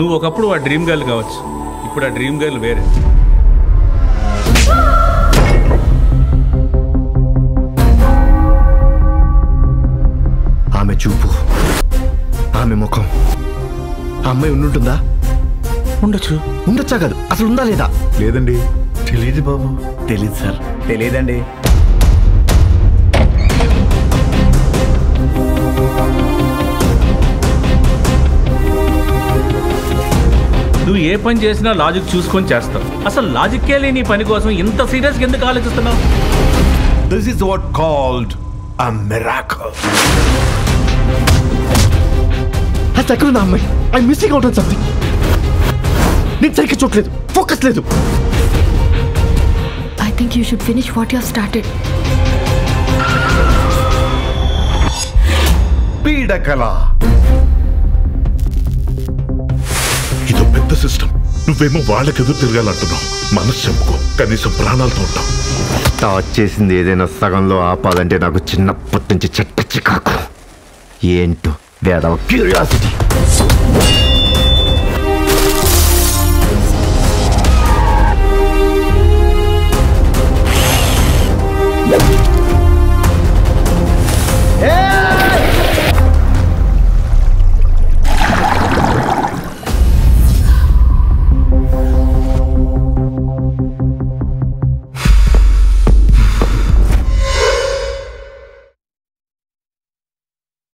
నువ్వు ఒకప్పుడు ఆ డ్రీమ్ గర్ల్ కావచ్చు, ఇప్పుడు ఆ డ్రీమ్ గర్ల్ వేరే. ఆమె చూపు, ఆమె ముఖం, ఆ అమ్మాయి ఉండుంటుందా? ఉండొచ్చు. ఉండొచ్చా కాదు, అసలు ఉందా లేదా? లేదండి. తెలీదు బాబు. తెలీదు సార్. తెలియదండి. నువ్వు ఏ పని చేసినా లాజిక్ చూసుకొని చేస్తావు. అసలు లాజిక్కే లేని పని కోసం ఇంత సీరియస్గా ఎందుకు ఆలోచిస్తున్నావు? This is what called a miracle. అది ఎక్కడ ఉంది అమ్మాయి? I missing out on something. నేను సరిగ్గా చూడలేదు, ఫోకస్ లేదు. I think you should finish what you have started. పీడకల. ఇదో పెద్ద సిస్టమ్. నువ్వేమో వాళ్ళకెదురు తిరగాలంటున్నావు. మనసు చెప్పుకో, కనీసం ప్రాణాలతో ఉంటావు. స్టార్ట్ చేసింది ఏదైనా సగంలో ఆపాలంటే నాకు చిన్నప్పటి నుంచి చెట్ట చికాకు. ఏంటో వేదవ క్యూరియాసిటీ.